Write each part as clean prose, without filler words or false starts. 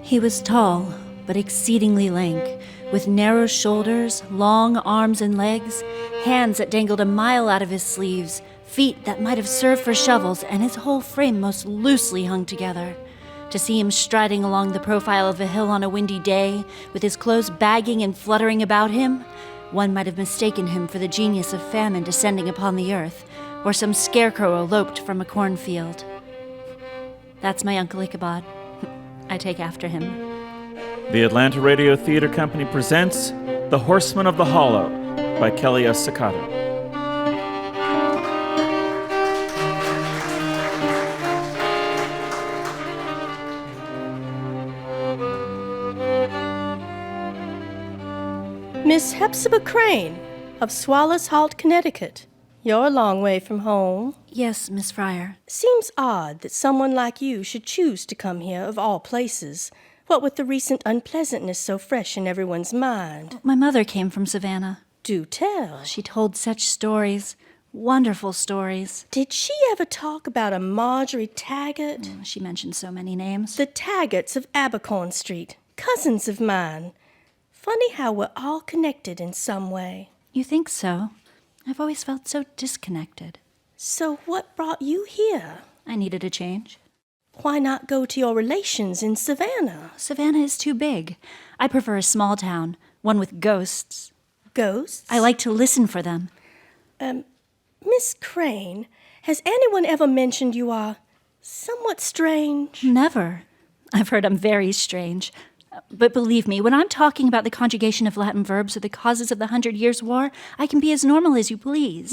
He was tall, but exceedingly lank, with narrow shoulders, long arms and legs, hands that dangled a mile out of his sleeves, feet that might have served for shovels, and his whole frame most loosely hung together. To see him striding along the profile of a hill on a windy day, with his clothes bagging and fluttering about him, one might have mistaken him for the genius of famine descending upon the earth, or some scarecrow eloped from a cornfield. That's my Uncle Ichabod. I take after him. The Atlanta Radio Theater Company presents The Horseman of the Hollow by Kelley S. Ceccato. Miss Hepzibah Crane of Swallows Halt, Connecticut. You're a long way from home. Yes, Miss Fryer. Seems odd that someone like you should choose to come here of all places, what with the recent unpleasantness so fresh in everyone's mind. My mother came from Savannah. Do tell. She told such stories, wonderful stories. Did she ever talk about a Marjorie Taggart? She mentioned so many names. The Taggarts of Abercorn Street, cousins of mine. Funny how we're all connected in some way. You think so? I've always felt so disconnected. So what brought you here? I needed a change. Why not go to your relations in Savannah? Savannah is too big. I prefer a small town, one with ghosts. Ghosts? I like to listen for them. Miss Crane, has anyone ever mentioned you are somewhat strange? Never. I've heard I'm very strange. But believe me, when I'm talking about the conjugation of Latin verbs or the causes of the 100 Years' War, I can be as normal as you please.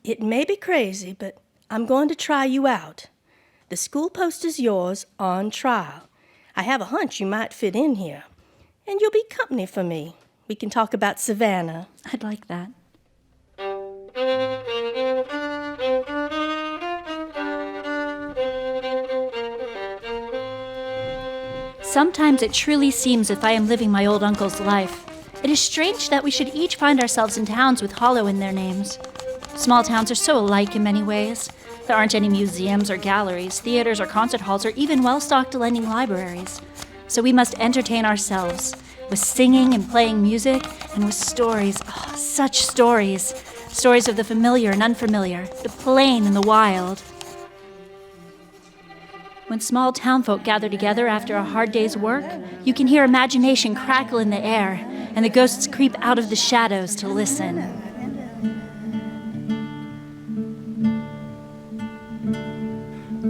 It may be crazy, but I'm going to try you out. The school post is yours on trial. I have a hunch you might fit in here. And you'll be company for me. We can talk about Savannah. I'd like that. Sometimes it truly seems as if I am living my old uncle's life. It is strange that we should each find ourselves in towns with hollow in their names. Small towns are so alike in many ways. There aren't any museums or galleries, theaters or concert halls, or even well-stocked lending libraries. So we must entertain ourselves with singing and playing music and with stories. Oh, such stories. Stories of the familiar and unfamiliar, the plain and the wild. When small townfolk gather together after a hard day's work, you can hear imagination crackle in the air, and the ghosts creep out of the shadows to listen.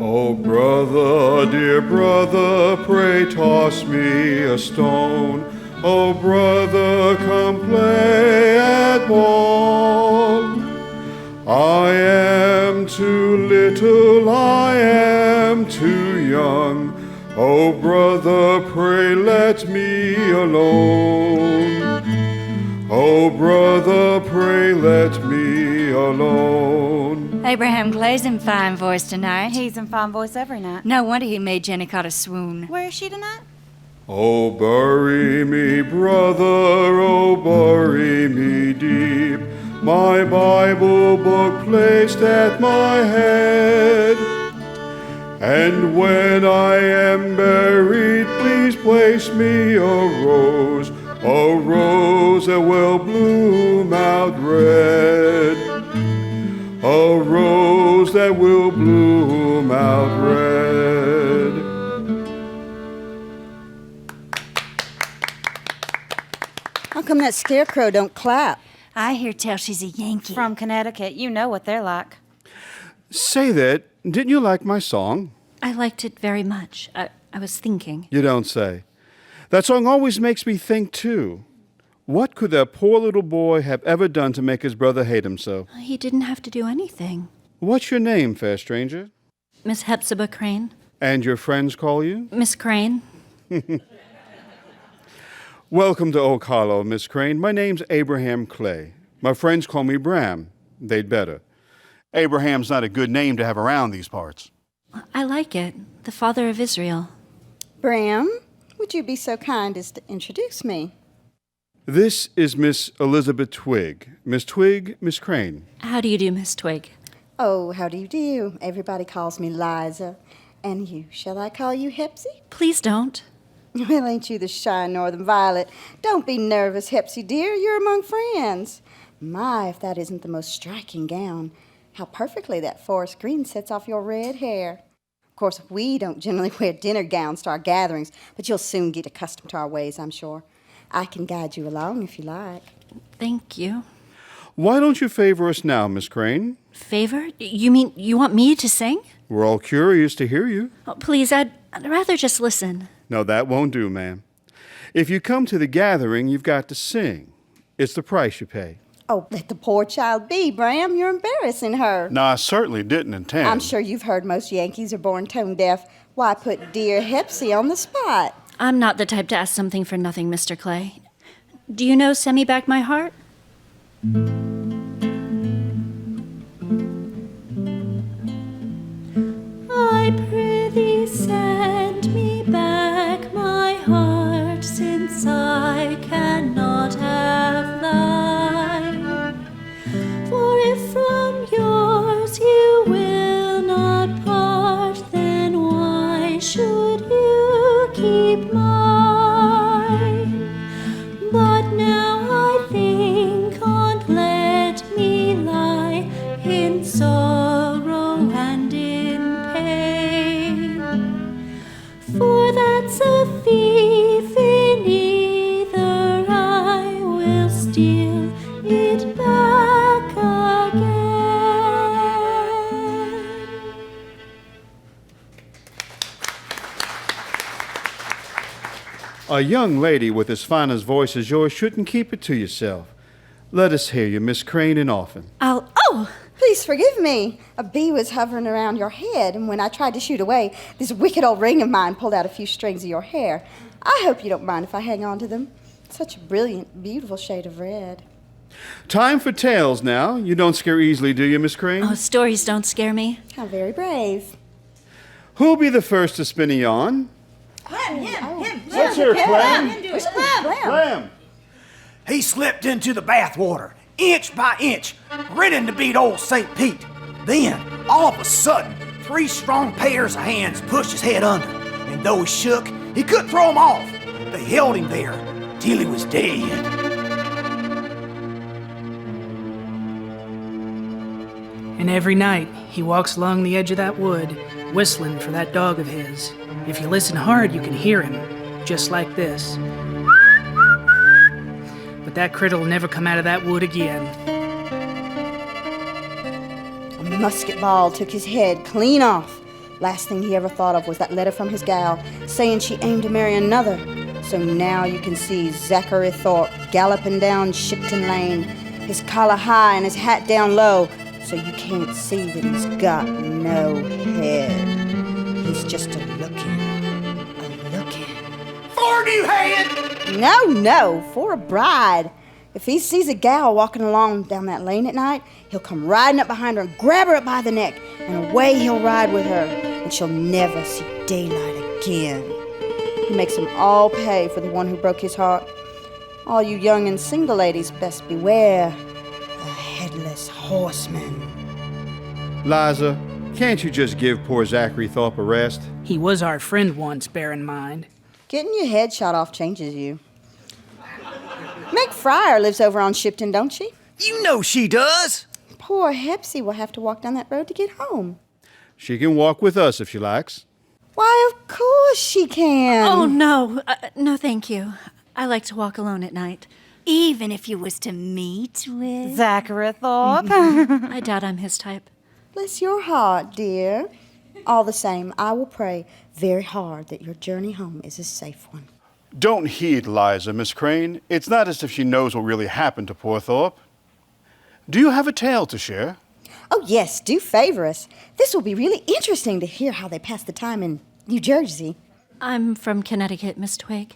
Oh, brother, dear brother, pray toss me a stone. Oh, brother, come play at ball. I am too little, I am too young. Oh, brother, pray let me alone. Oh, brother, pray let me alone. Abraham Clay's in fine voice tonight. He's in fine voice every night. No wonder he made Ceccato swoon. Where is she tonight? Oh, bury me, brother, oh, bury me deep. My Bible book placed at my head. And when I am buried, please place me a rose that will bloom out red. A rose that will bloom out red. How come that scarecrow don't clap? I hear tell she's a Yankee. From Connecticut. You know what they're like. Say that. Didn't you like my song? I liked it very much. I was thinking. You don't say. That song always makes me think, too. What could that poor little boy have ever done to make his brother hate him so? He didn't have to do anything. What's your name, fair stranger? Miss Hepzibah Crane. And your friends call you? Miss Crane. Welcome to Oak Hollow, Miss Crane. My name's Abraham Clay. My friends call me Bram. They'd better. Abraham's not a good name to have around these parts. I like it. The father of Israel. Bram, would you be so kind as to introduce me? This is Miss Elizabeth Twigg. Miss Twigg, Miss Crane. How do you do, Miss Twigg? Oh, how do you do? Everybody calls me Liza. And you, shall I call you Hepsy? Please don't. Well, ain't you the shy northern violet? Don't be nervous, Hepsy dear. You're among friends. My, if that isn't the most striking gown. How perfectly that forest green sets off your red hair. Of course, we don't generally wear dinner gowns to our gatherings, but you'll soon get accustomed to our ways, I'm sure. I can guide you along if you like. Thank you. Why don't you favor us now, Miss Crane? Favor? You mean you want me to sing? We're all curious to hear you. Oh, please, I'd rather just listen. No, that won't do, ma'am. If you come to the gathering, you've got to sing. It's the price you pay. Oh, let the poor child be, Bram. You're embarrassing her. No, I certainly didn't intend. I'm sure you've heard most Yankees are born tone deaf. Why put dear Hepsy on the spot? I'm not the type to ask something for nothing, Mr. Clay. Do you know Send Me Back My Heart? I prithee send me back my heart, since I cannot have thine. For if from yours you will not part, then why should you keep mine? But now I think on't let me lie in sorrow and in pain. For that's a thief in either I will steal it back again. A young lady with as fine a voice as yours shouldn't keep it to yourself. Let us hear you, Miss Crane, and often. Oh! Please forgive me. A bee was hovering around your head, and when I tried to shoot away, this wicked old ring of mine pulled out a few strings of your hair. I hope you don't mind if I hang on to them. Such a brilliant, beautiful shade of red. Time for tales now. You don't scare easily, do you, Miss Crane? Oh, stories don't scare me. How very brave. Who'll be the first to spin a yarn? Him. Let's hear Clem. Clem. He slipped into the bathwater, inch by inch, grinning to beat old St. Pete. Then, all of a sudden, 3 strong pairs of hands pushed his head under, and though he shook, he couldn't throw him off. They held him there till he was dead. And every night, he walks along the edge of that wood, whistling for that dog of his. If you listen hard, you can hear him, just like this. But that critter will never come out of that wood again. A musket ball took his head clean off. Last thing he ever thought of was that letter from his gal, saying she aimed to marry another. So now you can see Zachary Thorpe galloping down Shipton Lane, his collar high and his hat down low, so you can't see that he's got no head. He's just a-looking. For a new head! No, for a bride. If he sees a gal walking along down that lane at night, he'll come riding up behind her and grab her up by the neck, and away he'll ride with her, and she'll never see daylight again. He makes them all pay for the one who broke his heart. All you young and single ladies best beware the headless horseman. Liza, can't you just give poor Zachary Thorpe a rest? He was our friend once, bear in mind. Getting your head shot off changes you. Meg Fryer lives over on Shipton, don't she? You know she does. Poor Hepsy will have to walk down that road to get home. She can walk with us if she likes. Why, of course she can. Oh, no. No, thank you. I like to walk alone at night. Even if you was to meet with... Zachary Thorpe. I doubt I'm his type. Bless your heart, dear. All the same, I will pray very hard that your journey home is a safe one. Don't heed Liza, Miss Crane. It's not as if she knows what really happened to poor Thorpe. Do you have a tale to share? Oh, yes, do favor us. This will be really interesting to hear how they pass the time in New Jersey. I'm from Connecticut, Miss Twig.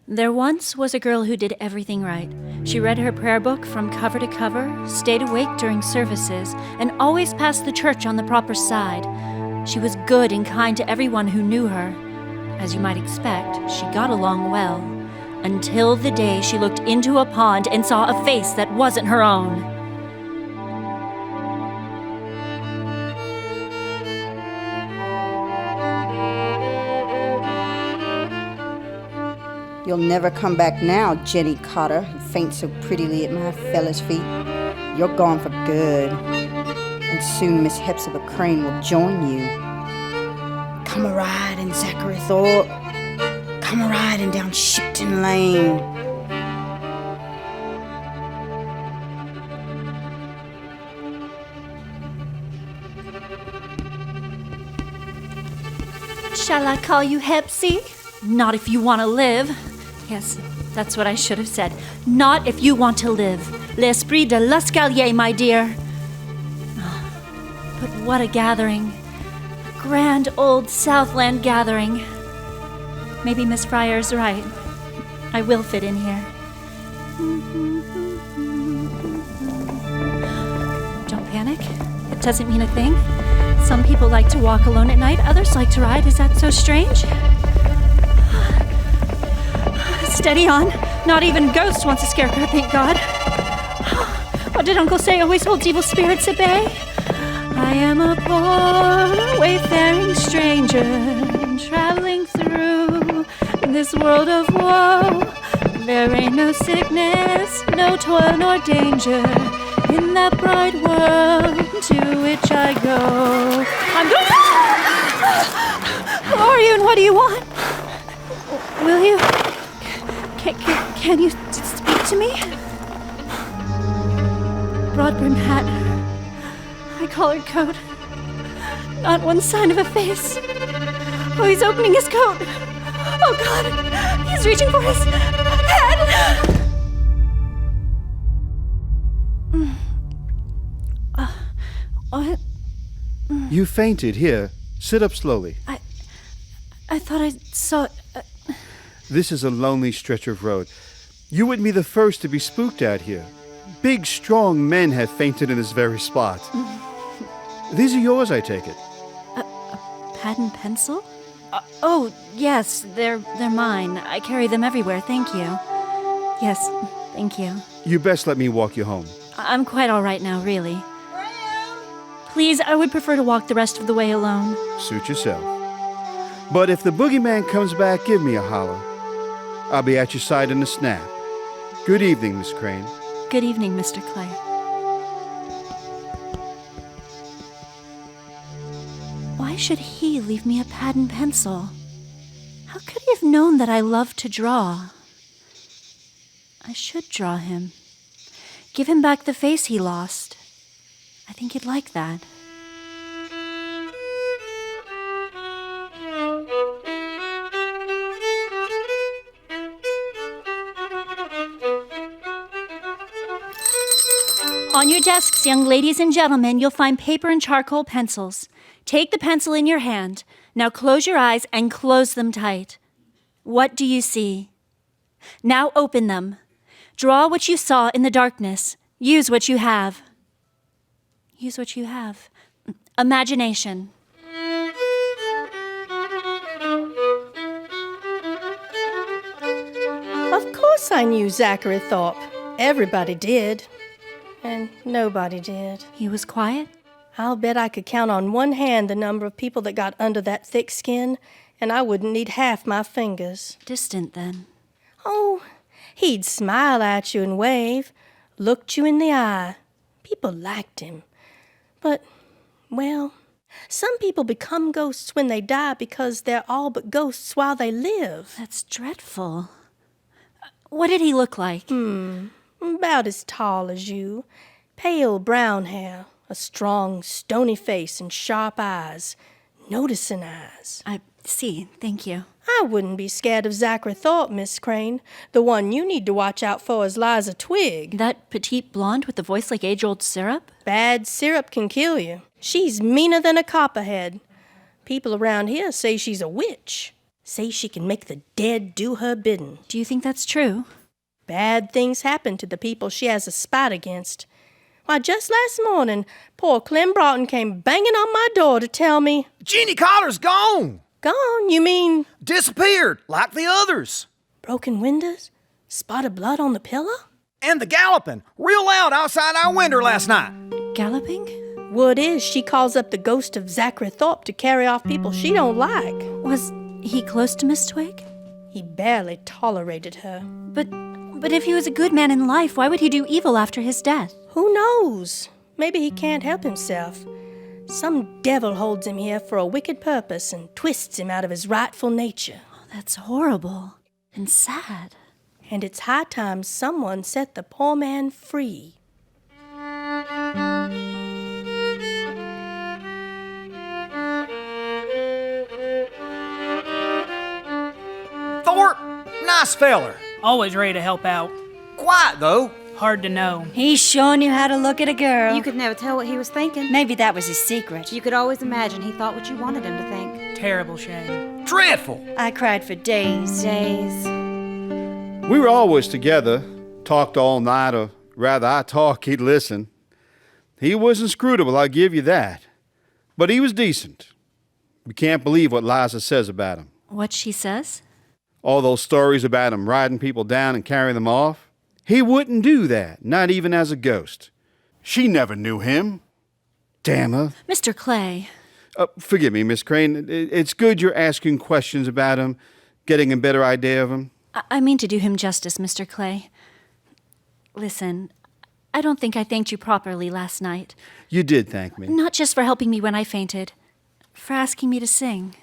There once was a girl who did everything right. She read her prayer book from cover to cover, stayed awake during services, and always passed the church on the proper side. She was good and kind to everyone who knew her. As you might expect, she got along well, until the day she looked into a pond and saw a face that wasn't her own. You'll never come back now, Jenny Cotter, who faints so prettily at my fella's feet. You're gone for good. And soon Miss Hepzibah Crane will join you. Come a-riding, Zachary Thorpe. Come a-riding down Shipton Lane. Shall I call you Hepsy? Not if you want to live. Yes, that's what I should have said. Not if you want to live. L'esprit de l'escalier, my dear. But what a gathering. A grand old Southland gathering. Maybe Miss Fryer's right. I will fit in here. Don't panic. It doesn't mean a thing. Some people like to walk alone at night, others like to ride. Is that so strange? Steady on. Not even Ghost wants a scarecrow, thank God. What did Uncle say always holds evil spirits at bay? I am a poor, wayfaring stranger, traveling through this world of woe. There ain't no sickness, no toil nor danger in that bright world to which I go. Who are you and what do you want? Will you? Can you speak to me? Broad-brimmed hat, high-collared coat, not one sign of a face. Oh, he's opening his coat. Oh, God, he's reaching for his head. What? You fainted. Here, sit up slowly. I thought I saw... This is a lonely stretch of road. You wouldn't be the first to be spooked out here. Big, strong men have fainted in this very spot. These are yours, I take it. A pad and pencil? Oh, yes, they're mine. I carry them everywhere, thank you. Yes, thank you. You best let me walk you home. I'm quite all right now, really. Please, I would prefer to walk the rest of the way alone. Suit yourself. But if the boogeyman comes back, give me a holler. I'll be at your side in a snap. Good evening, Miss Crane. Good evening, Mr. Clay. Why should he leave me a pad and pencil? How could he have known that I love to draw? I should draw him. Give him back the face he lost. I think he'd like that. On your desks, young ladies and gentlemen, you'll find paper and charcoal pencils. Take the pencil in your hand. Now close your eyes and close them tight. What do you see? Now open them. Draw what you saw in the darkness. Use what you have. Use what you have. Imagination. Of course I knew Zachary Thorpe. Everybody did. And nobody did. He was quiet? I'll bet I could count on one hand the number of people that got under that thick skin, and I wouldn't need half my fingers. Distant, then. Oh, he'd smile at you and wave, looked you in the eye. People liked him. But, well, some people become ghosts when they die because they're all but ghosts while they live. That's dreadful. What did he look like? About as tall as you. Pale brown hair, a strong, stony face, and sharp eyes. Noticing eyes. I see, thank you. I wouldn't be scared of Zachary Thorpe, Miss Crane. The one you need to watch out for is Liza Twigg. That petite blonde with the voice like age-old syrup? Bad syrup can kill you. She's meaner than a copperhead. People around here say she's a witch. Say she can make the dead do her bidding. Do you think that's true? Bad things happen to the people she has a spite against. Why, just last morning, poor Clem Broughton came banging on my door to tell me... Jenny Cotter's gone! Gone, you mean? Disappeared, like the others. Broken windows? Spot of blood on the pillow? And the galloping, real loud outside our window last night. Galloping? Word is she calls up the ghost of Zachary Thorpe to carry off people she don't like. Was he close to Miss Twigg? He barely tolerated her. But if he was a good man in life, why would he do evil after his death? Who knows? Maybe he can't help himself. Some devil holds him here for a wicked purpose and twists him out of his rightful nature. Oh, that's horrible and sad. And it's high time someone set the poor man free. Thorpe, nice feller. Always ready to help out. Quiet, though. Hard to know. He sure knew how to look at a girl. You could never tell what he was thinking. Maybe that was his secret. You could always imagine he thought what you wanted him to think. Terrible shame. Dreadful. I cried for days. Days. We were always together, talked all night, or rather I talk, he'd listen. He was inscrutable, I'll give you that. But he was decent. We can't believe what Liza says about him. What she says? All those stories about him riding people down and carrying them off. He wouldn't do that, not even as a ghost. She never knew him. Damn her. Mr. Clay. Forgive me, Miss Crane. It's good you're asking questions about him, getting a better idea of him. I mean to do him justice, Mr. Clay. Listen, I don't think I thanked you properly last night. You did thank me. Not just for helping me when I fainted, for asking me to sing.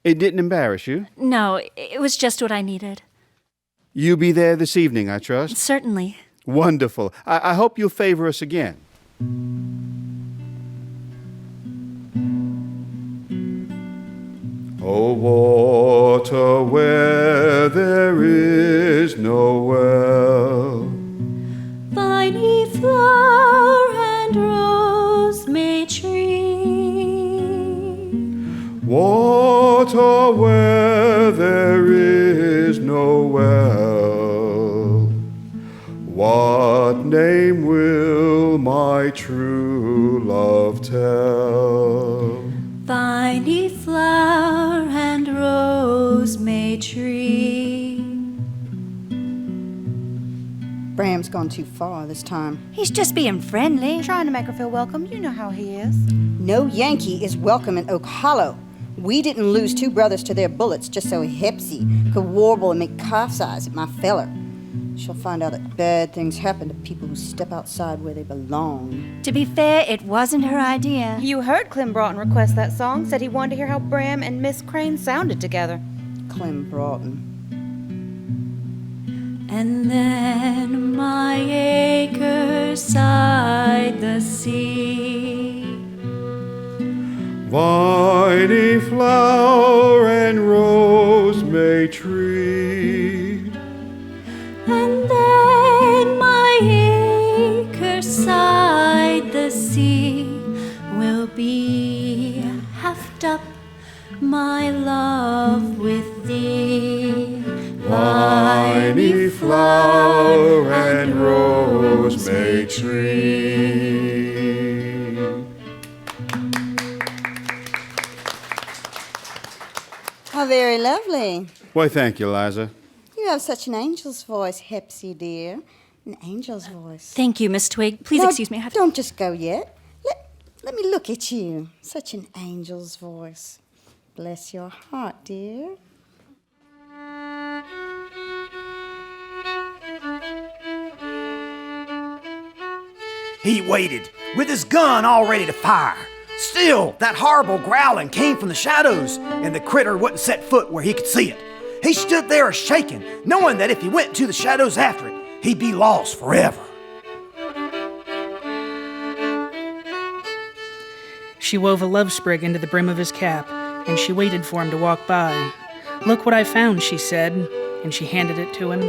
It didn't embarrass you? No, it was just what I needed. You'll be there this evening, I trust? Certainly. Wonderful. I hope you'll favor us again. Oh, water where there is no well, Viney flower and rosemary tree, water where there is no well, what name will my true love tell? Viney flower and rosemary tree. Bram's gone too far this time. He's just being friendly. Trying to make her feel welcome. You know how he is. No Yankee is welcome in Oak Hollow. We didn't lose two brothers to their bullets just so Hepzibah could warble and make calf's eyes at my feller. She'll find out that bad things happen to people who step outside where they belong. To be fair, it wasn't her idea. You heard Clem Broughton request that song. Said he wanted to hear how Bram and Miss Crane sounded together. Clem Broughton. And then my acres side the sea. Viney flower and rosemary tree. And then my acres side the sea will be haft up, my love, with thee. Viney flower and rosemary tree. How very lovely. Why, thank you, Liza. You have such an angel's voice, Hepzibah, dear. An angel's voice. Thank you, Miss Twig. Please No, excuse me. I have to... Don't just go yet. Let me look at you. Such an angel's voice. Bless your heart, dear. He waited, with his gun all ready to fire. Still, that horrible growling came from the shadows, and the critter wouldn't set foot where he could see it. He stood there shaking, knowing that if he went to the shadows after it, he'd be lost forever. She wove a love sprig into the brim of his cap, and she waited for him to walk by. "Look what I found," she said, and she handed it to him.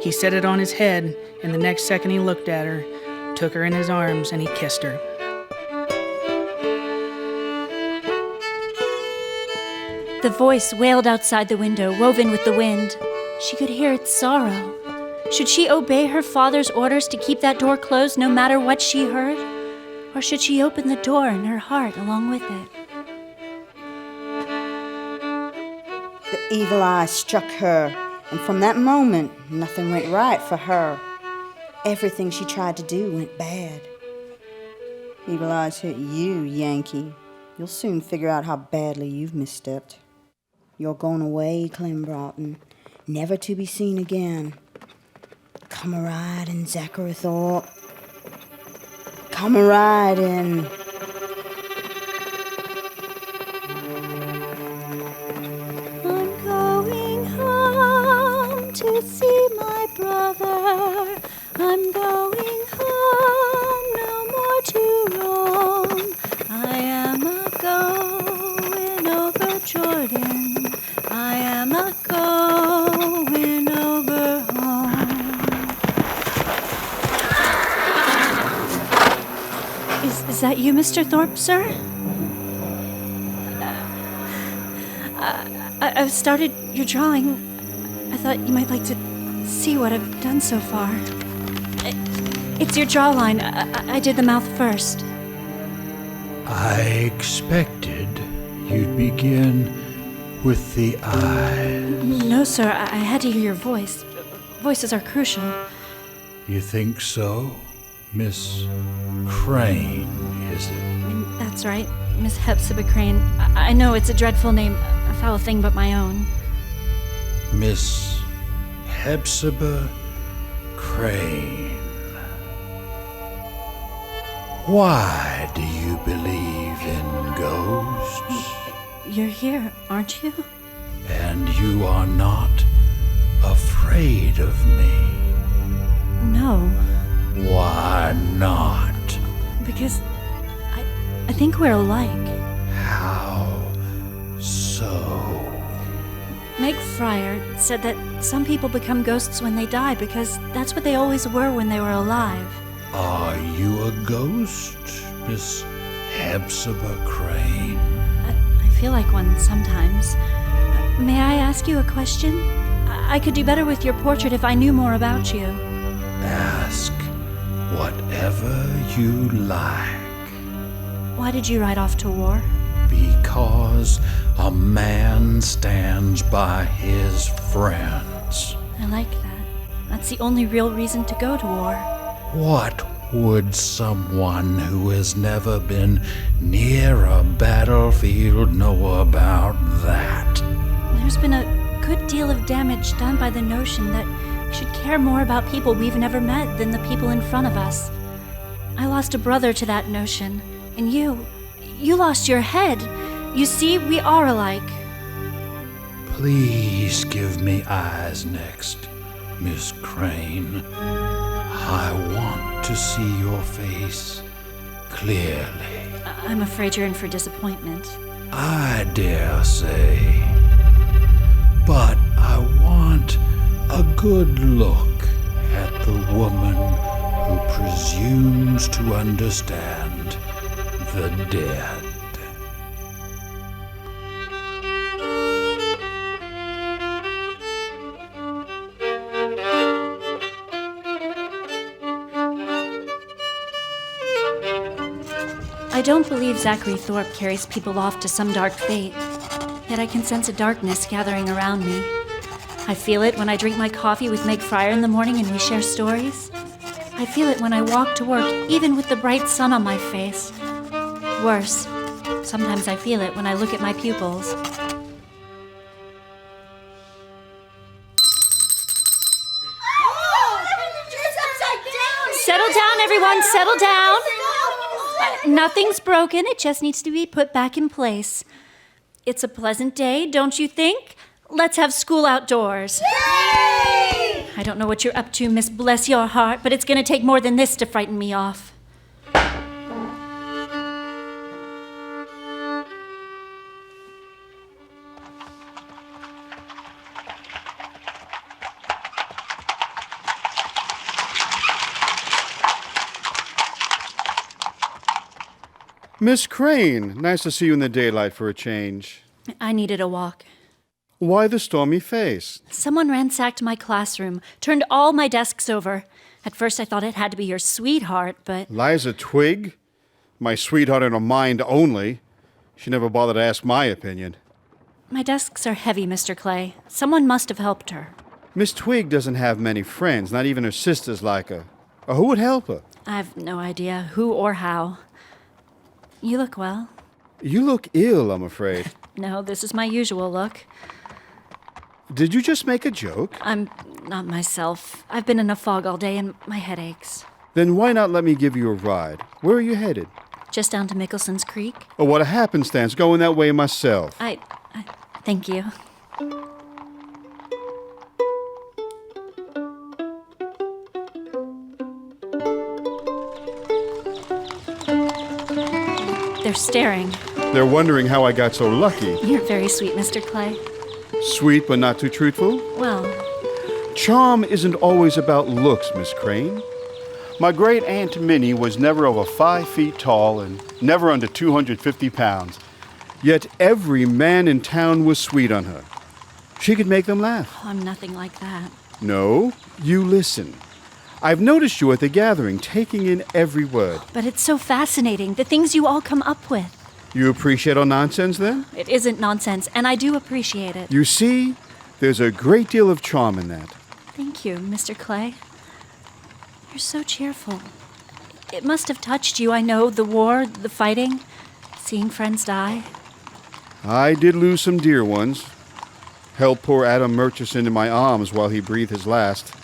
He set it on his head, and the next second he looked at her, took her in his arms, and he kissed her. The voice wailed outside the window, woven with the wind. She could hear its sorrow. Should she obey her father's orders to keep that door closed no matter what she heard? Or should she open the door in her heart along with it? The evil eye struck her, and from that moment, nothing went right for her. Everything she tried to do went bad. Evil eyes hit you, Yankee. You'll soon figure out how badly you've misstepped. You're going away, Clem Broughton. never to be seen again. Come a riding, Zachary Thorpe. Come a riding. I'm going home to see my brother. I'm going home, no more to roam. I am a-going over Jordan. I am a-going over home. Is that you, Mr. Thorpe, sir? I've started your drawing. I thought you might like to see what I've done so far. It's your jawline. I did the mouth first. I expected you'd begin with the eyes. No, sir. I had to hear your voice. Voices are crucial. You think so, Miss Crane, is it? That's right, Miss Hepzibah Crane. I know it's a dreadful name, a foul thing but my own. Miss Hepzibah Crane. Why do you believe in ghosts? You're here, aren't you? And you are not afraid of me? No, Why not? because I think we're alike. How so? Meg Fryer said that some people become ghosts when they die because that's what they always were when they were alive. Are you a ghost, Miss Hepzibah Crane? I feel like one sometimes. May I ask you a question? I could do better with your portrait if I knew more about you. Ask whatever you like. Why did you ride off to war? Because a man stands by his friends. I like that. That's the only real reason to go to war. What would someone who has never been near a battlefield know about that? There's been a good deal of damage done by the notion that we should care more about people we've never met than the people in front of us. I lost a brother to that notion, and you lost your head. You see, we are alike. Please give me eyes next, Miss Crane. I want to see your face clearly. I'm afraid you're in for disappointment. I dare say. But I want a good look at the woman who presumes to understand the dead. I don't believe Zachary Thorpe carries people off to some dark fate, yet I can sense a darkness gathering around me. I feel it when I drink my coffee with Meg Fryer in the morning and we share stories. I feel it when I walk to work, even with the bright sun on my face. Worse, sometimes I feel it when I look at my pupils. Settle down, everyone, settle down. Nothing's broken, it just needs to be put back in place. It's a pleasant day, don't you think? Let's have school outdoors. Yay! I don't know what you're up to, Miss Bless Your Heart, but it's gonna take more than this to frighten me off. Miss Crane, nice to see you in the daylight for a change. I needed a walk. Why the stormy face? Someone ransacked my classroom, turned all my desks over. At first I thought it had to be your sweetheart, but... Liza Twigg? My sweetheart in her mind only. She never bothered to ask my opinion. My desks are heavy, Mr. Clay. Someone must have helped her. Miss Twigg doesn't have many friends, not even her sisters like her. Or who would help her? I've no idea who or how. You look well. You look ill, I'm afraid. No, this is my usual look. Did you just make a joke? I'm not myself. I've been in a fog all day and my head aches. Then why not let me give you a ride? Where are you headed? Just down to Mickelson's Creek. Oh, what a happenstance, going that way myself. I thank you. They're staring. They're wondering how I got so lucky. You're very sweet, Mr. Clay. Sweet but not too truthful? Well, Charm isn't always about looks, Miss Crane. My great Aunt Minnie was never over 5 feet tall and never under 250 pounds. Yet every man in town was sweet on her. She could make them laugh. I'm nothing like that. No, you listen. I've noticed you at the gathering, taking in every word. But it's so fascinating, the things you all come up with. You appreciate our nonsense, then? It isn't nonsense, and I do appreciate it. You see, there's a great deal of charm in that. Thank you, Mr. Clay. You're so cheerful. It must have touched you, I know, the war, the fighting, seeing friends die. I did lose some dear ones. Held poor Adam Murchison in my arms while he breathed his last.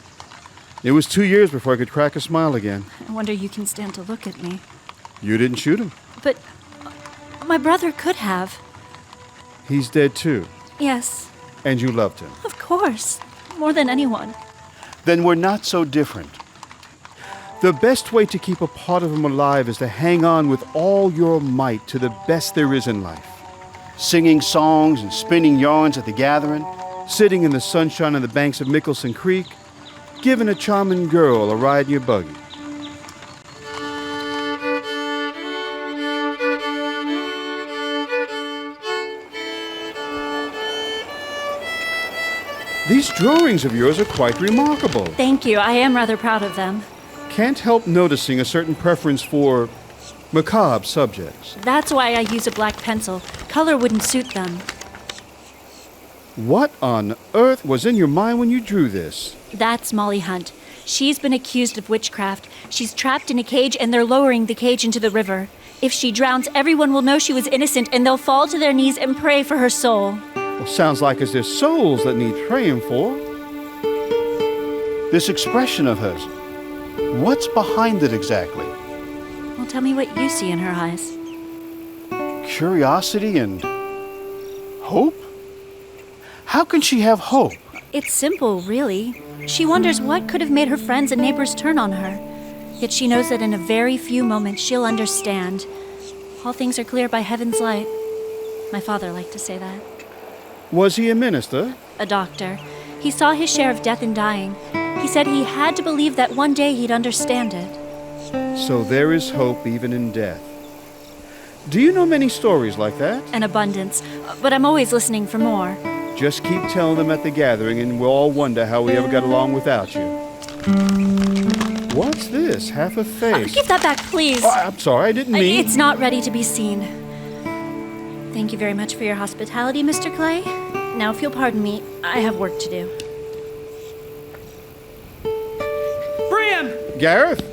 It was 2 years before I could crack a smile again. I wonder you can stand to look at me. You didn't shoot him. But my brother could have. He's dead too. Yes, And you loved him. of course. More than anyone. Then we're not so different. The best way to keep a part of him alive is to hang on with all your might to the best there is in life. Singing songs and spinning yarns at the gathering, sitting in the sunshine on the banks of Mickelson Creek, giving a charming girl a ride in your buggy. These drawings of yours are quite remarkable. Thank you. I am rather proud of them. Can't help noticing a certain preference for macabre subjects. That's why I use a black pencil. Color wouldn't suit them. What on earth was in your mind when you drew this? That's Molly Hunt. She's been accused of witchcraft. She's trapped in a cage and they're lowering the cage into the river. If she drowns, everyone will know she was innocent and they'll fall to their knees and pray for her soul. Well, sounds like as there's souls that need praying for. This expression of hers, what's behind it exactly? Well, tell me what you see in her eyes. Curiosity and hope? How can she have hope? It's simple, really. She wonders what could have made her friends and neighbors turn on her. Yet she knows that in a very few moments she'll understand. All things are clear by heaven's light. My father liked to say that. Was he a minister? A doctor. He saw his share of death and dying. He said he had to believe that one day he'd understand it. So there is hope even in death. Do you know many stories like that? An abundance. But I'm always listening for more. Just keep telling them at the gathering and we'll all wonder how we ever got along without you. What's this? Half a face. Give that back, please. Oh, I'm sorry, I didn't mean... It's not ready to be seen. Thank you very much for your hospitality, Mr. Clay. Now, if you'll pardon me, I have work to do. Bram! Gareth?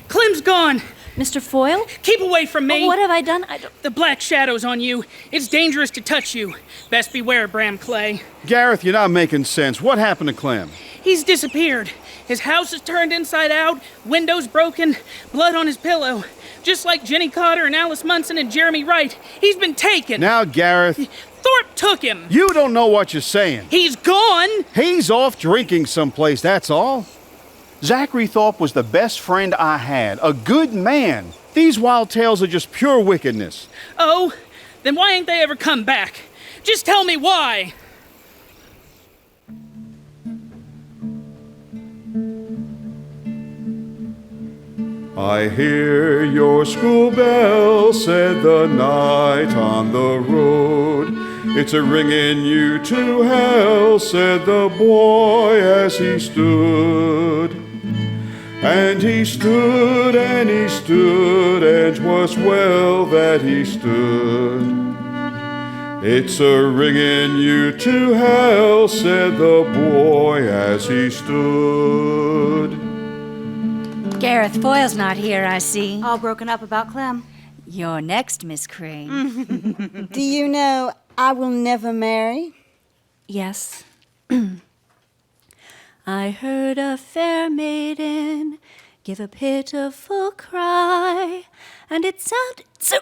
Clem's gone. Mr. Foyle? Keep away from me. Oh, what have I done? The black shadow's on you. It's dangerous to touch you. Best beware, Bram Clay. Gareth, you're not making sense. What happened to Clem? He's disappeared. His house is turned inside out, windows broken, blood on his pillow. Just like Jenny Cotter and Alice Munson and Jeremy Wright. He's been taken. Now, Gareth... Thorpe took him. You don't know what you're saying. He's gone. He's off drinking someplace, that's all. Zachary Thorpe was the best friend I had. A good man. These wild tales are just pure wickedness. Oh, then why ain't they ever come back? Just tell me why. I hear your school bell, said the knight on the road. It's a ringing you to hell, said the boy as he stood. And he stood, and he stood, and 'twas well that he stood. It's a ringing you to hell, said the boy as he stood. Gareth Foyle's not here, I see. All broken up about Clem. You're next, Miss Crane. Do you know, I will never marry? Yes. I heard a fair maiden give a pitiful cry, and it sounded so...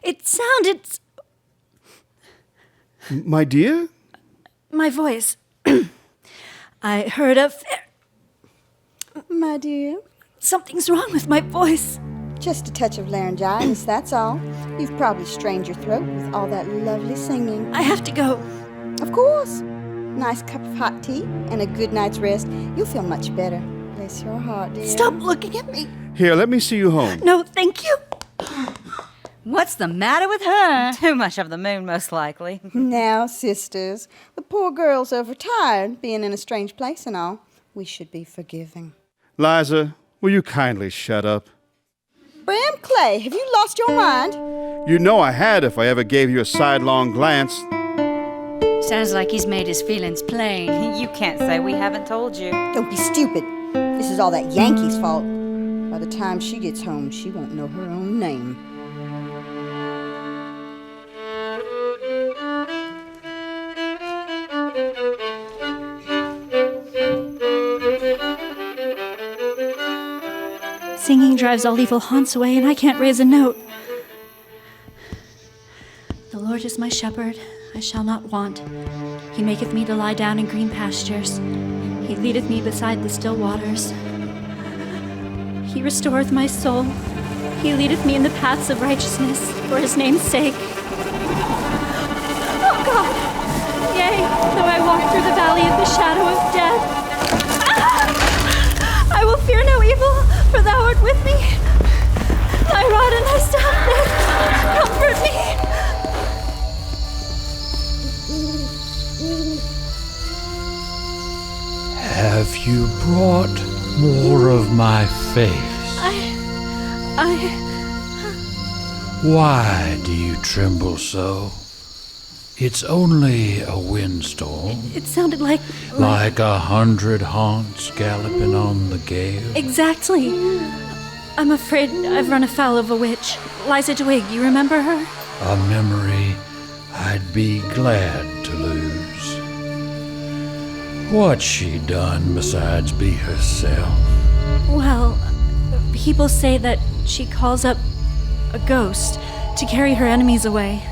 it sounded... My dear? My voice. I heard a fair... My dear? Something's wrong with my voice. Just a touch of laryngitis, that's all. You've probably strained your throat with all that lovely singing. I have to go. Of course. Nice cup of hot tea and a good night's rest. You'll feel much better. Bless your heart, dear. Stop looking at me. Here, let me see you home. No, thank you. What's the matter with her? Too much of the moon, most likely. Now, sisters, the poor girl's overtired, being in a strange place and all. We should be forgiving. Liza, will you kindly shut up? Bram Clay, have you lost your mind? You know I had if I ever gave you a sidelong glance. Sounds like he's made his feelings plain. You can't say we haven't told you. Don't be stupid. This is all that Yankee's fault. By the time she gets home, she won't know her own name. Singing drives all evil haunts away, and I can't raise a note. The Lord is my shepherd, I shall not want. He maketh me to lie down in green pastures. He leadeth me beside the still waters. He restoreth my soul. He leadeth me in the paths of righteousness for his name's sake. Oh God! Yea, though I walk through the valley of the shadow of death, I will fear no evil, for thou art with me. Thy rod and thy staff, they comfort me. Have you brought more of my face? Why do you tremble so? It's only a windstorm. It sounded like... Like 100 haunts galloping on the gale. Exactly. I'm afraid I've run afoul of a witch. Liza Dwig, you remember her? A memory I'd be glad to lose. What's she done besides be herself? Well, people say that she calls up a ghost to carry her enemies away.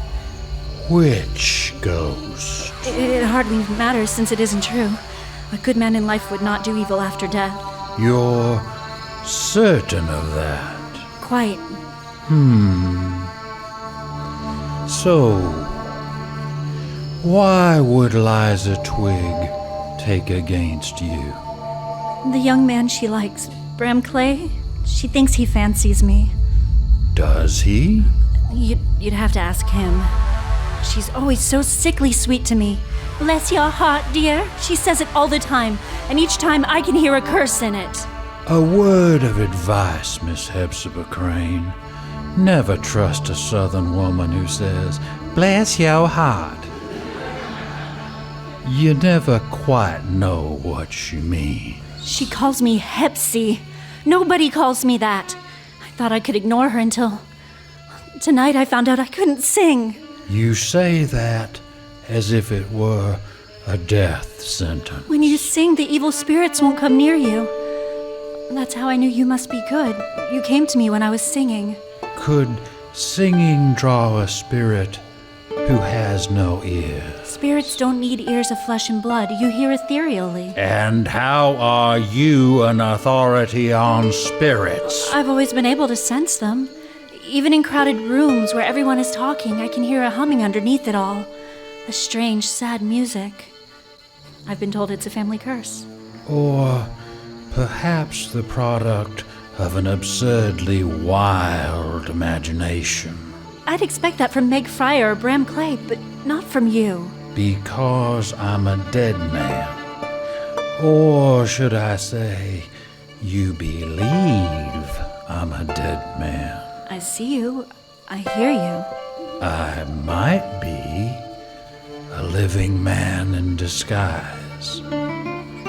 Which ghost? It hardly matters since it isn't true. A good man in life would not do evil after death. You're certain of that? Quite. So, why would Liza Twig take against you? The young man she likes, Bram Clay, she thinks he fancies me. Does he? You'd have to ask him. She's always so sickly sweet to me. Bless your heart, dear. She says it all the time, and each time I can hear a curse in it. A word of advice, Miss Hepzibah Crane. Never trust a Southern woman who says, "Bless your heart." You never quite know what she means. She calls me Hepsi. Nobody calls me that. I thought I could ignore her until... Tonight I found out I couldn't sing. You say that as if it were a death sentence. When you sing, the evil spirits won't come near you. That's how I knew you must be good. You came to me when I was singing. Could singing draw a spirit who has no ears? Spirits don't need ears of flesh and blood. You hear ethereally. And how are you an authority on spirits? I've always been able to sense them. Even in crowded rooms where everyone is talking, I can hear a humming underneath it all. A strange, sad music. I've been told it's a family curse. Or perhaps the product of an absurdly wild imagination. I'd expect that from Meg Fryer or Bram Clay, but not from you. Because I'm a dead man. Or should I say, you believe I'm a dead man. I see you. I hear you. I might be a living man in disguise.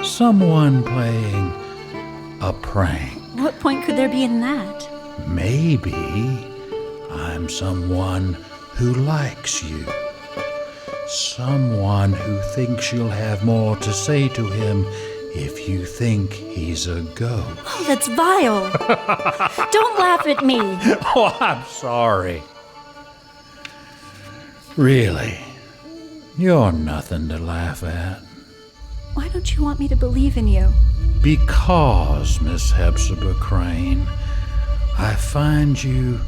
Someone playing a prank. What point could there be in that? Maybe I'm someone who likes you. Someone who thinks you'll have more to say to him if you think he's a ghost. Oh, that's vile. Don't laugh at me. Oh, I'm sorry. Really, you're nothing to laugh at. Why don't you want me to believe in you? Because, Miss Hepzibah Crane, I find you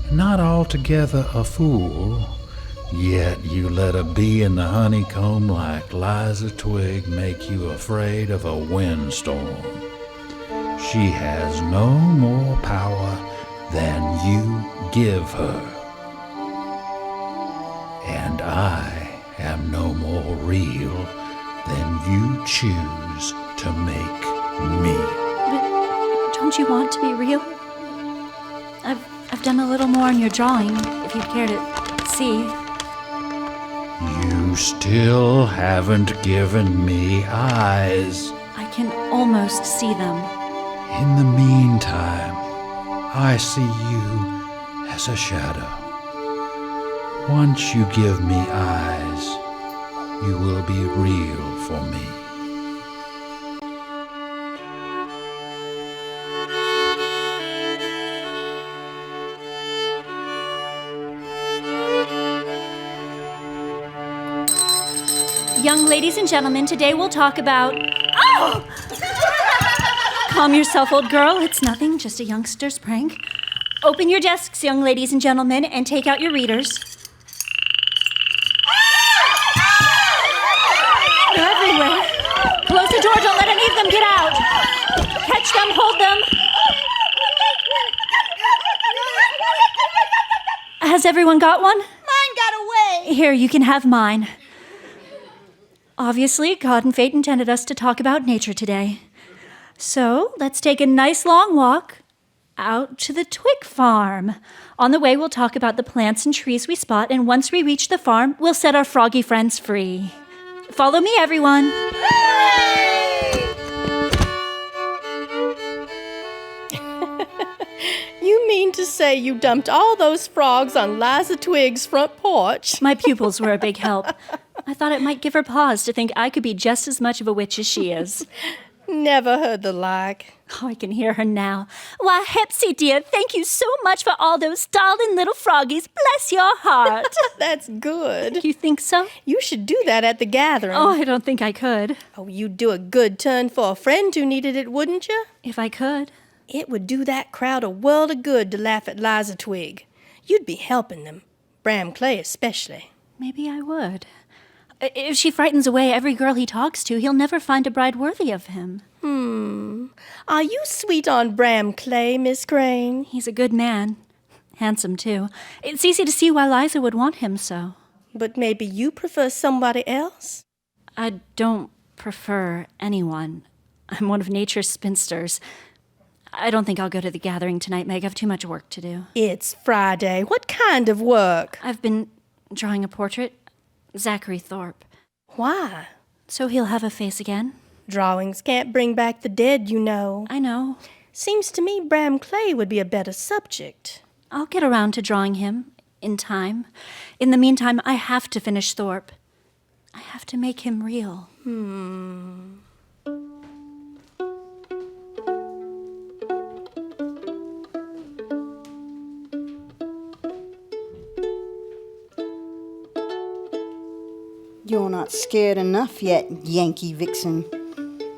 not altogether a fool, yet you let a bee in the honeycomb like Liza Twig make you afraid of a windstorm. She has no more power than you give her. And I am no more real than you choose to make me. But don't you want to be real? I've done a little more in your drawing, if you'd care to see. You still haven't given me eyes. I can almost see them. In the meantime, I see you as a shadow. Once you give me eyes, you will be real for me. Young ladies and gentlemen, today we'll talk about... Oh! Calm yourself, old girl. It's nothing, just a youngster's prank. Open your desks, young ladies and gentlemen, and take out your readers. They're everywhere. Close the door, don't let any of them get out. Catch them, hold them. Has everyone got one? Mine got away. Here, you can have mine. Obviously, God and fate intended us to talk about nature today. So, let's take a nice long walk out to the Twig farm. On the way, we'll talk about the plants and trees we spot, and once we reach the farm, we'll set our froggy friends free. Follow me, everyone. You mean to say you dumped all those frogs on Liza Twig's front porch? My pupils were a big help. I thought it might give her pause to think I could be just as much of a witch as she is. Never heard the like. Oh, I can hear her now. Why, Hepsy, dear, thank you so much for all those darling little froggies. Bless your heart. That's good. You think so? You should do that at the gathering. Oh, I don't think I could. Oh, you'd do a good turn for a friend who needed it, wouldn't you? If I could. It would do that crowd a world of good to laugh at Liza Twig. You'd be helping them. Bram Clay especially. Maybe I would. If she frightens away every girl he talks to, he'll never find a bride worthy of him. Are you sweet on Bram Clay, Miss Crane? He's a good man. Handsome, too. It's easy to see why Liza would want him so. But maybe you prefer somebody else? I don't prefer anyone. I'm one of nature's spinsters. I don't think I'll go to the gathering tonight, Meg. I've too much work to do. It's Friday. What kind of work? I've been drawing a portrait. Zachary Thorpe. Why? So he'll have a face again. Drawings can't bring back the dead, you know. I know. Seems to me Bram Clay would be a better subject. I'll get around to drawing him in time. In the meantime, I have to finish Thorpe. I have to make him real. You're not scared enough yet, Yankee Vixen.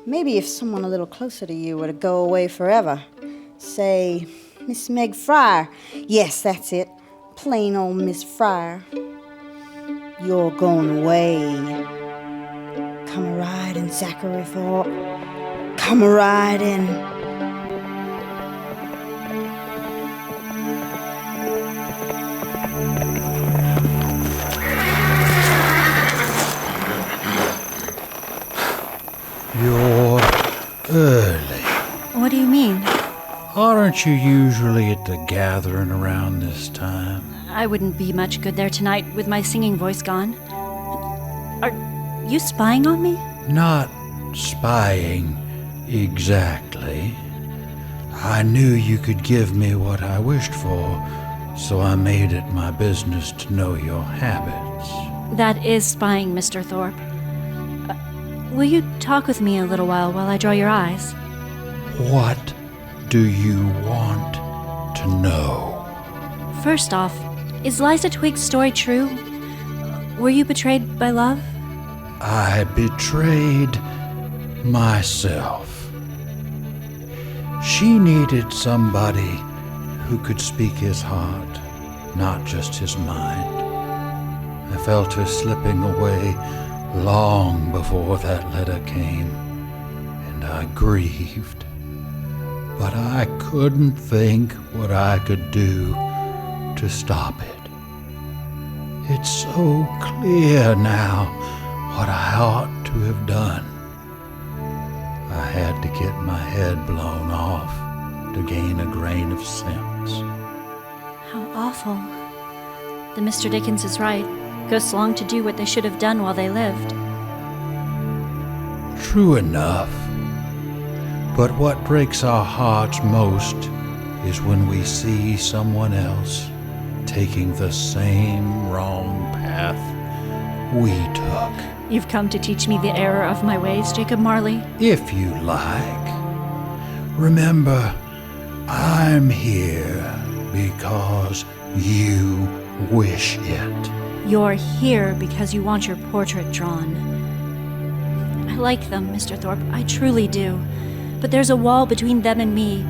Maybe if someone a little closer to you were to go away forever. Say, Miss Meg Fryer. Yes, that's it. Plain old Miss Fryer. You're going away. Come a riding, Zachary Thorpe. Come a riding. You're early. What do you mean? Aren't you usually at the gathering around this time? I wouldn't be much good there tonight with my singing voice gone. Are you spying on me? Not spying exactly. I knew you could give me what I wished for, so I made it my business to know your habits. That is spying, Mr. Thorpe. Will you talk with me a little while I draw your eyes? What do you want to know? First off, is Liza Twig's story true? Were you betrayed by love? I betrayed myself. She needed somebody who could speak his heart, not just his mind. I felt her slipping away long before that letter came, and I grieved. But I couldn't think what I could do to stop it. It's so clear now what I ought to have done. I had to get my head blown off to gain a grain of sense. How awful. The Mr. Dickens is right. Ghosts long to do what they should have done while they lived. True enough. But what breaks our hearts most is when we see someone else taking the same wrong path we took. You've come to teach me the error of my ways, Jacob Marley. If you like. Remember, I'm here because you wish it. You're here because you want your portrait drawn. I like them, Mr. Thorpe. I truly do. But there's a wall between them and me.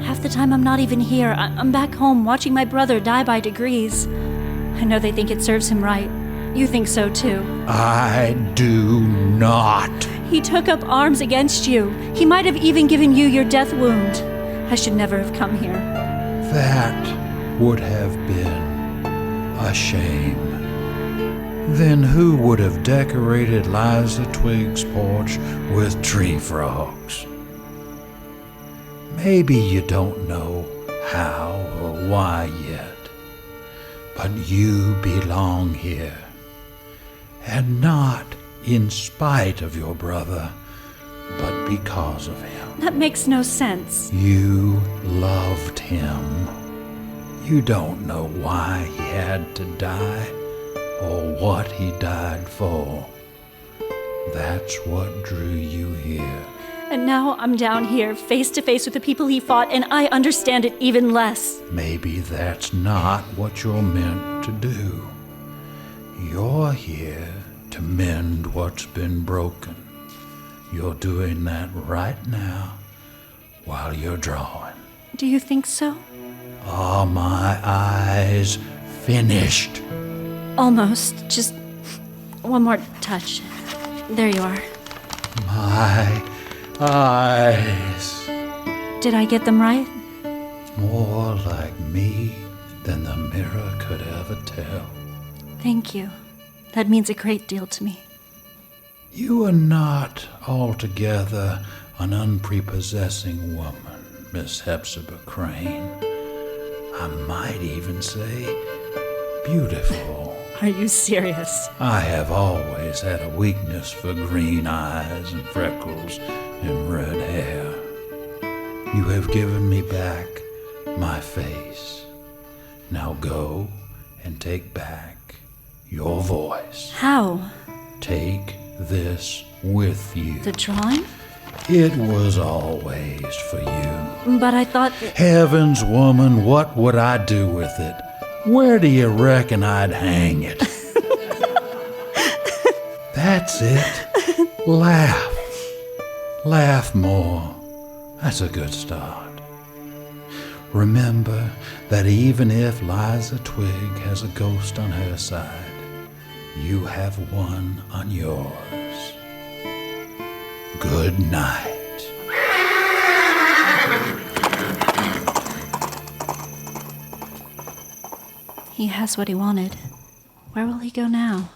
Half the time I'm not even here. I'm back home watching my brother die by degrees. I know they think it serves him right. You think so too. I do not. He took up arms against you. He might have even given you your death wound. I should never have come here. That would have been a shame. Then who would have decorated Liza Twig's porch with tree frogs? Maybe you don't know how or why yet, but you belong here. And not in spite of your brother, but because of him. That makes no sense. You loved him. You don't know why he had to die or what he died for. That's what drew you here. And now I'm down here, face to face with the people he fought, and I understand it even less. Maybe that's not what you're meant to do. You're here to mend what's been broken. You're doing that right now while you're drawing. Do you think so? Are my eyes finished? Almost. Just one more touch. There you are. My eyes. Did I get them right? More like me than the mirror could ever tell. Thank you. That means a great deal to me. You are not altogether an unprepossessing woman, Miss Hepzibah Crane. I might even say beautiful. Are you serious? I have always had a weakness for green eyes and freckles and red hair. You have given me back my face. Now go and take back your voice. How? Take this with you. The drawing? It was always for you. But I thought... Heavens, woman, what would I do with it? Where do you reckon I'd hang it? That's it. Laugh. Laugh more. That's a good start. Remember that even if Liza Twig has a ghost on her side, you have one on yours. Good night. He has what he wanted. Where will he go now?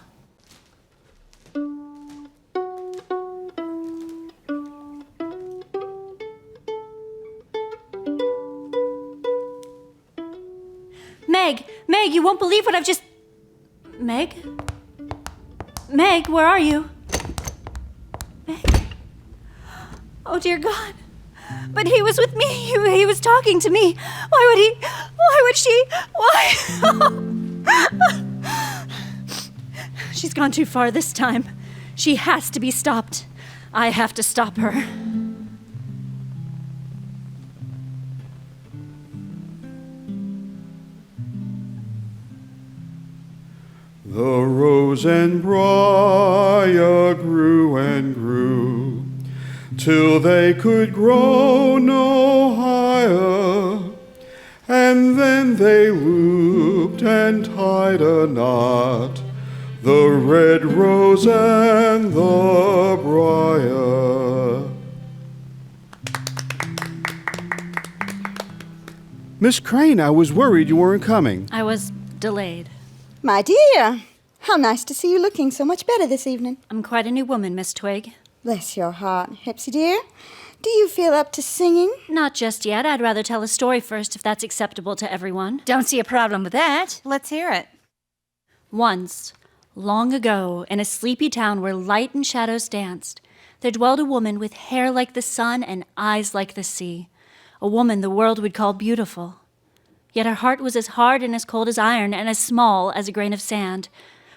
Meg, you won't believe what I've just... Meg? Meg, where are you? Meg? Oh, dear God. But he was with me. He was talking to me. Why would she? She's gone too far this time. She has to be stopped. I have to stop her. The rose and briar grew and grew, till they could grow no higher, and then they looped and tied a knot, the red rose and the briar. Miss Crane, I was worried you weren't coming. I was delayed. My dear, how nice to see you looking so much better this evening. I'm quite a new woman, Miss Twig. Bless your heart. Hepsy, dear, do you feel up to singing? Not just yet. I'd rather tell a story first, if that's acceptable to everyone. Don't see a problem with that. Let's hear it. Once, long ago, in a sleepy town where light and shadows danced, there dwelled a woman with hair like the sun and eyes like the sea. A woman the world would call beautiful. Yet her heart was as hard and as cold as iron and as small as a grain of sand.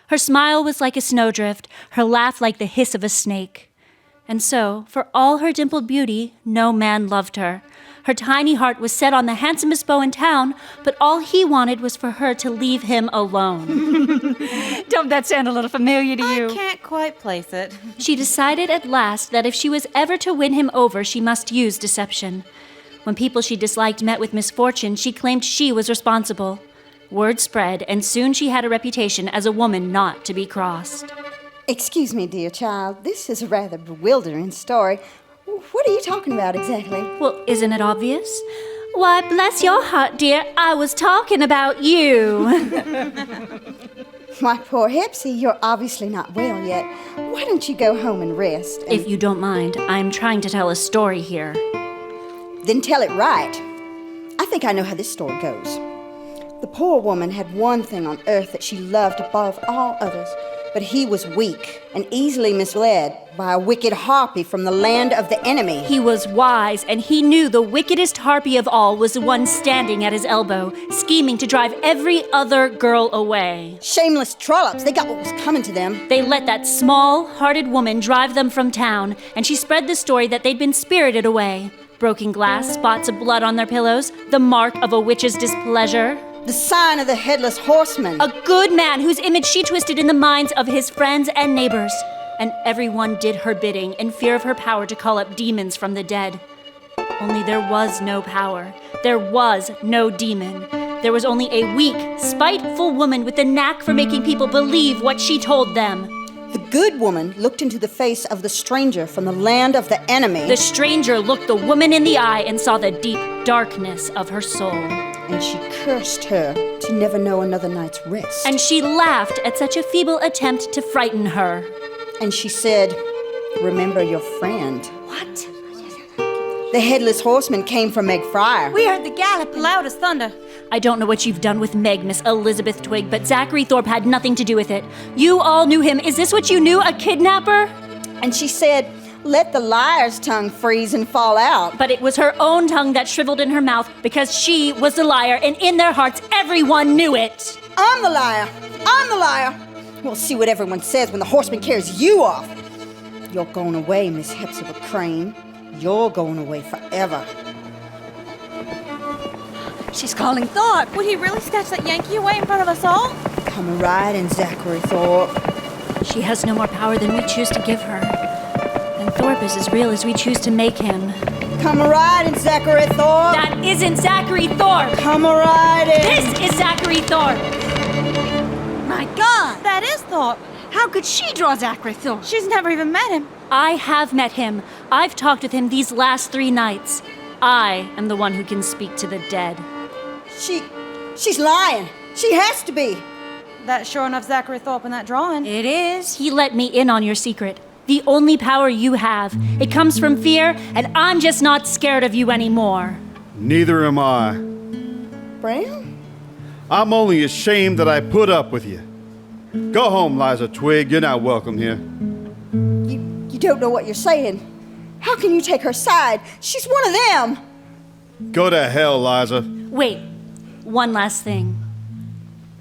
Her smile was like a snowdrift, her laugh like the hiss of a snake. And so, for all her dimpled beauty, no man loved her. Her tiny heart was set on the handsomest beau in town, but all he wanted was for her to leave him alone. Don't that sound a little familiar to you? I can't quite place it. She decided at last that if she was ever to win him over, she must use deception. When people she disliked met with misfortune, she claimed she was responsible. Word spread, and soon she had a reputation as a woman not to be crossed. Excuse me, dear child. This is a rather bewildering story. What are you talking about exactly? Well, isn't it obvious? Why, bless your heart, dear, I was talking about you. My poor Hepsy, you're obviously not well yet. Why don't you go home and rest? If you don't mind, I'm trying to tell a story here. Then tell it right. I think I know how this story goes. The poor woman had one thing on earth that she loved above all others, but he was weak and easily misled by a wicked harpy from the land of the enemy. He was wise, and he knew the wickedest harpy of all was the one standing at his elbow, scheming to drive every other girl away. Shameless trollops, they got what was coming to them. They let that small-hearted woman drive them from town, and she spread the story that they'd been spirited away. Broken glass, spots of blood on their pillows, the mark of a witch's displeasure. The sign of the Headless Horseman. A good man whose image she twisted in the minds of his friends and neighbors. And everyone did her bidding in fear of her power to call up demons from the dead. Only there was no power. There was no demon. There was only a weak, spiteful woman with the knack for making people believe what she told them. The good woman looked into the face of the stranger from the land of the enemy. The stranger looked the woman in the eye and saw the deep darkness of her soul. And she cursed her to never know another night's rest. And she laughed at such a feeble attempt to frighten her. And she said, "Remember your friend." What? The Headless Horseman came from Meg Friar. We heard the gallop loud as thunder. I don't know what you've done with Meg, Miss Elizabeth Twig, but Zachary Thorpe had nothing to do with it. You all knew him. Is this what you knew, a kidnapper? And she said, "Let the liar's tongue freeze and fall out." But it was her own tongue that shriveled in her mouth because she was the liar, and in their hearts, everyone knew it. I'm the liar. I'm the liar. We'll see what everyone says when the horseman carries you off. You're going away, Miss Hepzibah Crane. You're going away forever. She's calling Thorpe. Would he really snatch that Yankee away in front of us all? Come right in, Zachary Thorpe. She has no more power than we choose to give her. And Thorpe is as real as we choose to make him. Come right in, Zachary Thorpe. That isn't Zachary Thorpe! Come right in. This is Zachary Thorpe! My God! That is Thorpe. How could she draw Zachary Thorpe? She's never even met him. I have met him. I've talked with him these last 3 nights. I am the one who can speak to the dead. She's lying. She has to be. That's sure enough Zachary Thorpe in that drawing. It is. He let me in on your secret. The only power you have. It comes from fear, and I'm just not scared of you anymore. Neither am I. Bram? I'm only ashamed that I put up with you. Go home, Liza Twig. You're not welcome here. You don't know what you're saying. How can you take her side? She's one of them. Go to hell, Liza. Wait, one last thing.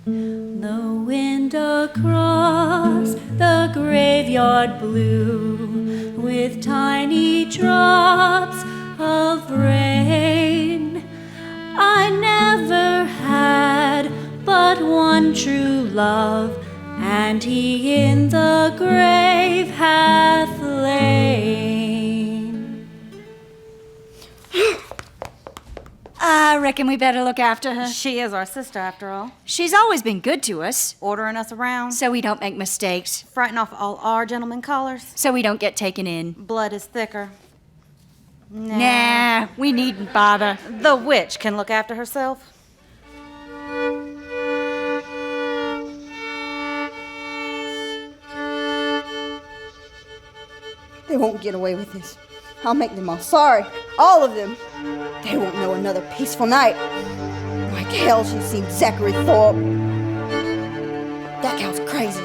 The wind across the graveyard blew with tiny drops of rain. I never had but one true love, and he in the grave hath lain. I reckon we better look after her. She is our sister, after all. She's always been good to us, Ordering us around, so we don't make mistakes, frighten off all our gentlemen callers. so we don't get taken in. Blood is thicker. Nah, we needn't bother. The witch can look after herself. They won't get away with this. I'll make them all sorry. All of them. They won't know another peaceful night. Like hell she's seen Zachary Thorpe. That gal's crazy.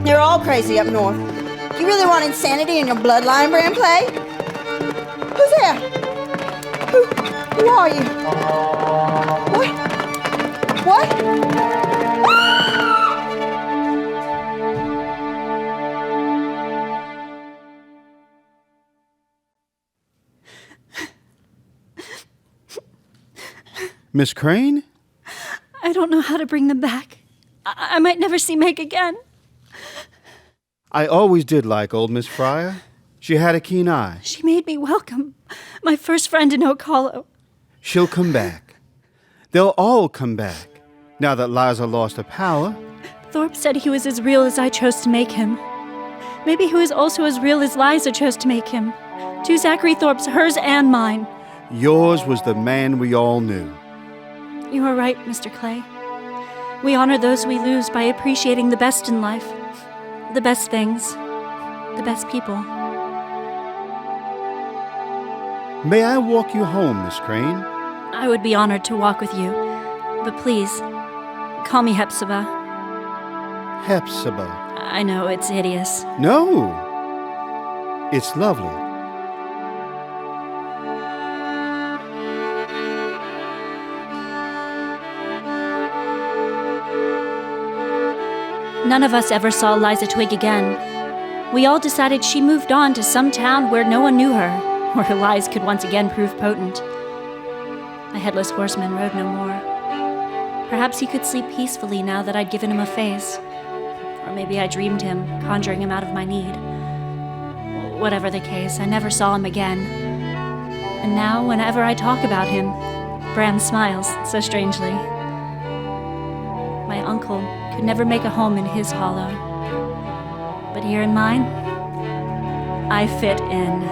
They're all crazy up north. You really want insanity in your bloodline, Bram Clay? Who's there? Who are you? What? Miss Crane? I don't know how to bring them back. I might never see Meg again. I always did like old Miss Fryer. She had a keen eye. She made me welcome. My first friend in Oak Hollow. She'll come back. They'll all come back, now that Liza lost her power. Thorpe said he was as real as I chose to make him. Maybe he was also as real as Liza chose to make him. Two Zachary Thorpes, hers and mine. Yours was the man we all knew. You are right, Mr. Clay. We honor those we lose by appreciating the best in life. The best things. The best people. May I walk you home, Miss Crane? I would be honored to walk with you. But please, call me Hepzibah. Hepzibah. I know, it's hideous. No. It's lovely. None of us ever saw Liza Twig again. We all decided she moved on to some town where no one knew her, where her lies could once again prove potent. The headless horseman rode no more. Perhaps he could sleep peacefully now that I'd given him a face. Or maybe I dreamed him, conjuring him out of my need. Whatever the case, I never saw him again. And now, whenever I talk about him, Bram smiles so strangely. My uncle could never make a home in his hollow. But here in mine, I fit in.